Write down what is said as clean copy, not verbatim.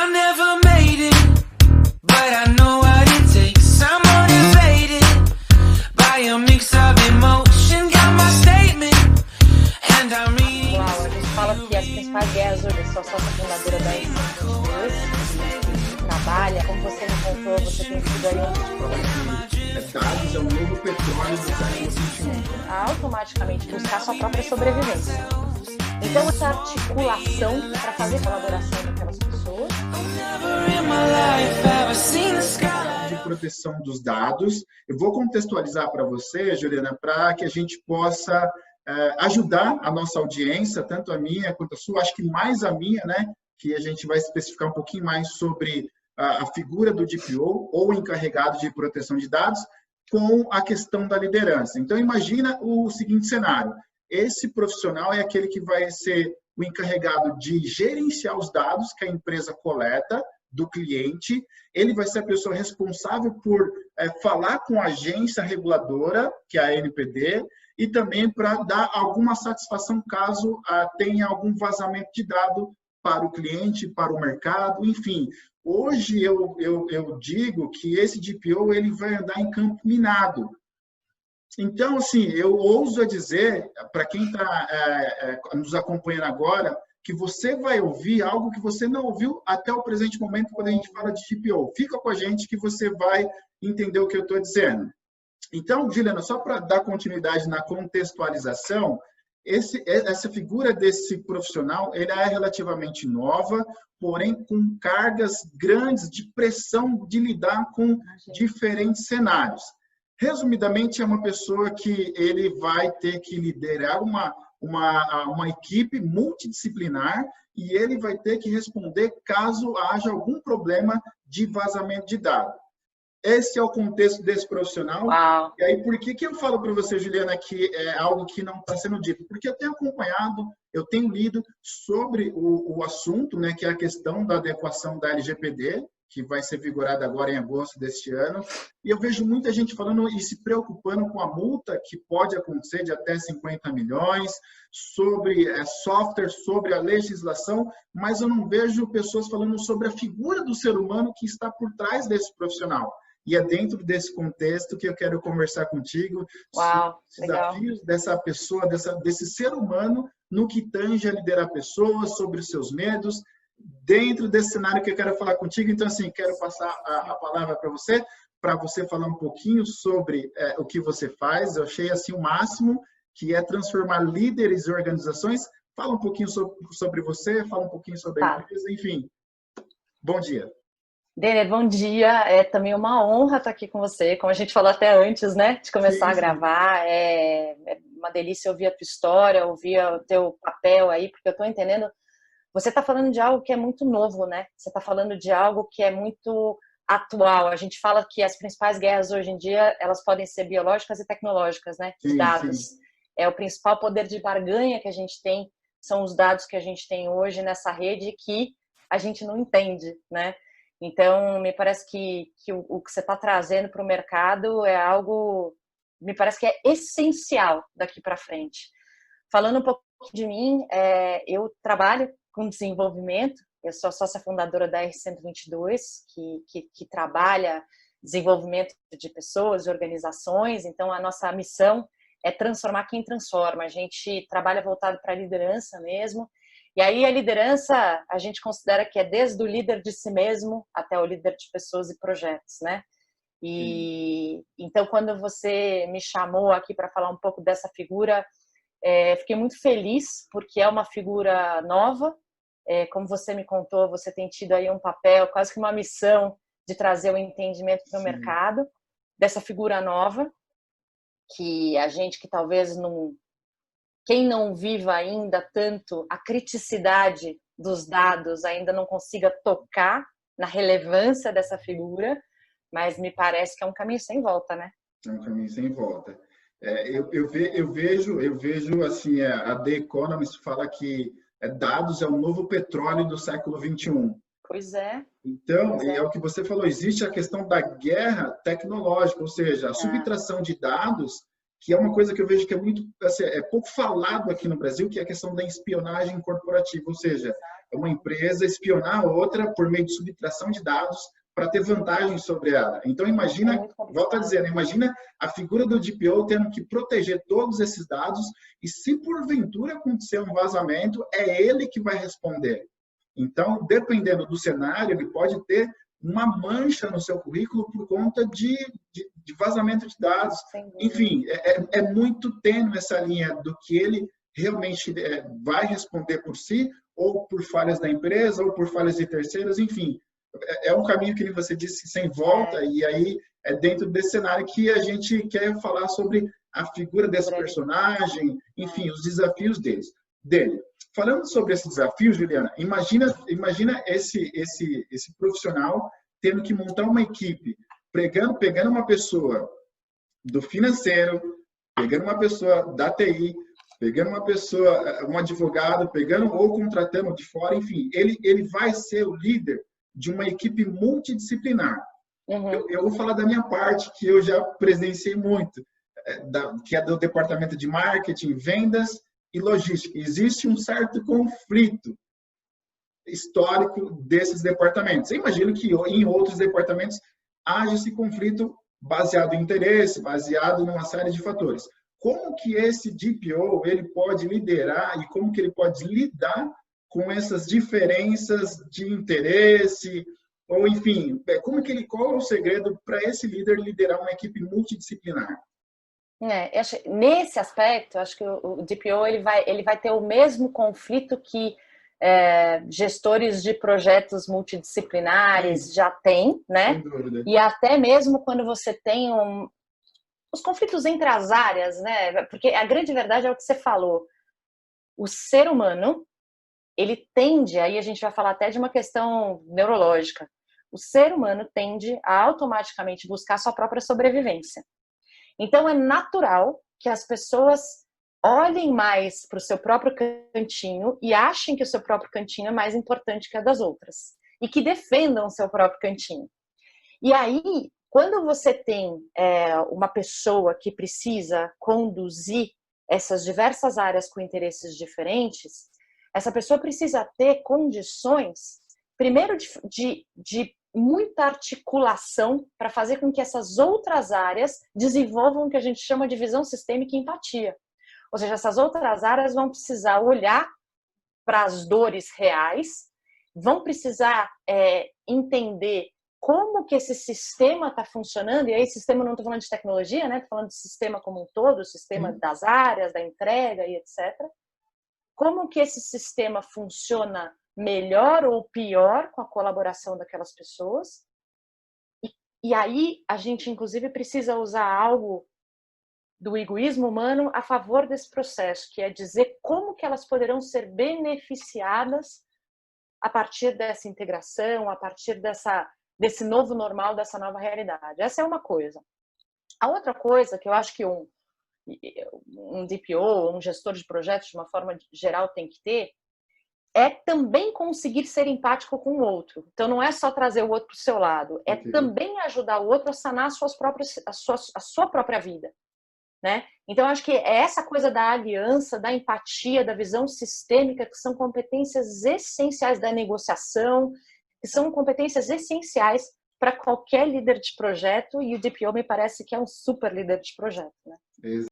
I never made it, but I know what it takes. I'm motivated by a mix of emotion. Got my statement, and I'm reading. Uau, a gente fala que as principais guerras hoje, eu sou sócia fundadora da R122, que trabalha, como você me contou, você tem sido aí Dados é o novo petróleo do século XXI. a automaticamente buscar sua própria sobrevivência. Então, essa articulação para fazer colaboração daquelas pessoas. Never in my life have I seen the sky. De proteção dos dados. Eu vou contextualizar para você, Juliana, para que a gente possa ajudar a nossa audiência, tanto a minha quanto a sua, acho que mais a minha, né? Que a gente vai especificar um pouquinho mais sobre a figura do DPO, ou encarregado de proteção de dados, com a questão da liderança. Então, imagina o seguinte cenário. Esse profissional é aquele que vai ser o encarregado de gerenciar os dados que a empresa coleta do cliente. Ele vai ser a pessoa responsável por falar com a agência reguladora, que é a ANPD, e também para dar alguma satisfação caso tenha algum vazamento de dado para o cliente, para o mercado, enfim. Hoje eu digo que esse DPO ele vai andar em campo minado. Então, assim, eu ouso a dizer, para quem está nos acompanhando agora, que você vai ouvir algo que você não ouviu até o presente momento quando a gente fala de DPO. Fica com a gente que você vai entender o que eu estou dizendo. Então, Juliana, só para dar continuidade na contextualização, essa figura desse profissional ele é relativamente nova, porém com cargas grandes de pressão de lidar com diferentes cenários. Resumidamente, é uma pessoa que ele vai ter que liderar uma equipe multidisciplinar e ele vai ter que responder caso haja algum problema de vazamento de dados. Esse é o contexto desse profissional. Uau. E aí, por que eu falo para você, Juliana, que é algo que não está sendo dito? Porque eu tenho acompanhado, eu tenho lido sobre o assunto, né, que é a questão da adequação da LGPD, que vai ser vigorada agora em agosto deste ano. E eu vejo muita gente falando e se preocupando com a multa que pode acontecer de até 50 milhões, sobre software, sobre a legislação, mas eu não vejo pessoas falando sobre a figura do ser humano que está por trás desse profissional. E é dentro desse contexto que eu quero conversar contigo sobre os desafios dessa pessoa, desse ser humano, no que tange a liderar pessoas, sobre os seus medos, dentro desse cenário que eu quero falar contigo. Então, assim, quero passar a palavra para você falar um pouquinho sobre o que você faz. Eu achei, assim, o máximo, que é transformar líderes e organizações. Fala um pouquinho sobre você, fala um pouquinho sobre a empresa, enfim. Bom dia. Denner, bom dia. É também uma honra estar aqui com você, como a gente falou até antes, né, de começar a gravar. É uma delícia ouvir a tua história, ouvir o teu papel aí, porque eu estou entendendo. Você está falando de algo que é muito novo, né? Você está falando de algo que é muito atual. A gente fala que as principais guerras hoje em dia, elas podem ser biológicas e tecnológicas, né? De dados. Sim. É o principal poder de barganha que a gente tem, são os dados que a gente tem hoje nessa rede que a gente não entende, né? Então, me parece que o que você está trazendo para o mercado é algo, me parece que é essencial daqui para frente. Falando um pouco de mim, eu trabalho com desenvolvimento, eu sou sócia fundadora da R122, que trabalha desenvolvimento de pessoas, de organizações. Então, a nossa missão é transformar quem transforma. A gente trabalha voltado para a liderança mesmo. E aí a liderança, a gente considera que é desde o líder de si mesmo até o líder de pessoas e projetos, né? E então, quando você me chamou aqui para falar um pouco dessa figura, fiquei muito feliz, porque é uma figura nova. Como você me contou, você tem tido aí um papel, quase que uma missão de trazer o entendimento para o mercado dessa figura nova, que a gente que talvez não... Quem não viva ainda tanto a criticidade dos dados ainda não consiga tocar na relevância dessa figura, mas me parece que é um caminho sem volta, né? É um caminho sem volta. Eu vejo assim, a The Economist fala que dados é o novo petróleo do século XXI. Pois é. Então, é o que você falou, existe a questão da guerra tecnológica, ou seja, a subtração de dados, que é uma coisa que eu vejo que é muito, assim, pouco falado aqui no Brasil, que é a questão da espionagem corporativa, ou seja, uma empresa espionar a outra por meio de subtração de dados para ter vantagem sobre ela. Então, imagina, volto a dizer, imagina a figura do DPO tendo que proteger todos esses dados e se porventura acontecer um vazamento, é ele que vai responder. Então, dependendo do cenário, ele pode ter uma mancha no seu currículo por conta de vazamento de dados. Enfim, é muito tênue essa linha do que ele realmente vai responder por si, ou por falhas da empresa, ou por falhas de terceiros, enfim. É um caminho que você disse sem volta, e aí é dentro desse cenário que a gente quer falar sobre a figura desse personagem, enfim, os desafios dele. Falando sobre esses desafios, Juliana, imagina esse profissional tendo que montar uma equipe, pegando uma pessoa do financeiro, pegando uma pessoa da TI, pegando uma pessoa, um advogado, pegando ou contratando de fora, enfim, ele vai ser o líder de uma equipe multidisciplinar. Eu vou falar da minha parte, que eu já presenciei muito, que é do departamento de marketing, vendas e logística. Existe um certo conflito histórico desses departamentos. Eu imagino que em outros departamentos haja esse conflito baseado em interesse, baseado numa série de fatores. Como que esse DPO ele pode liderar e como que ele pode lidar com essas diferenças de interesse, ou enfim, qual é o segredo para esse líder liderar uma equipe multidisciplinar? Nesse aspecto, acho que o DPO ele vai ter o mesmo conflito que gestores de projetos multidisciplinares já têm, né? Sem dúvida. E até mesmo quando você tem os conflitos entre as áreas, né? Porque a grande verdade é o que você falou. O ser humano, ele tende, aí a gente vai falar até de uma questão neurológica, o ser humano tende a automaticamente buscar sua própria sobrevivência. Então é natural que as pessoas olhem mais para o seu próprio cantinho e achem que o seu próprio cantinho é mais importante que a das outras. E que defendam o seu próprio cantinho. E aí, quando você tem uma pessoa que precisa conduzir essas diversas áreas com interesses diferentes, essa pessoa precisa ter condições, primeiro, de muita articulação para fazer com que essas outras áreas desenvolvam o que a gente chama de visão sistêmica e empatia. Ou seja, essas outras áreas vão precisar olhar para as dores reais, vão precisar entender como que esse sistema está funcionando, e aí sistema não estou falando de tecnologia, né? Estou falando de sistema como um todo, o sistema das áreas, da entrega e etc. Como que esse sistema funciona melhor ou pior com a colaboração daquelas pessoas. E aí a gente, inclusive, precisa usar algo do egoísmo humano a favor desse processo, que é dizer como que elas poderão ser beneficiadas a partir dessa integração, a partir desse novo normal, dessa nova realidade. Essa é uma coisa. A outra coisa que eu acho que um DPO, um gestor de projetos, de uma forma geral, tem que ter, é também conseguir ser empático com o outro. Então, não é só trazer o outro para o seu lado, é também ajudar o outro a sanar a sua própria vida. Né? Então, acho que é essa coisa da aliança, da empatia, da visão sistêmica, que são competências essenciais da negociação, que são competências essenciais para qualquer líder de projeto, e o DPO me parece que é um super líder de projeto. Né?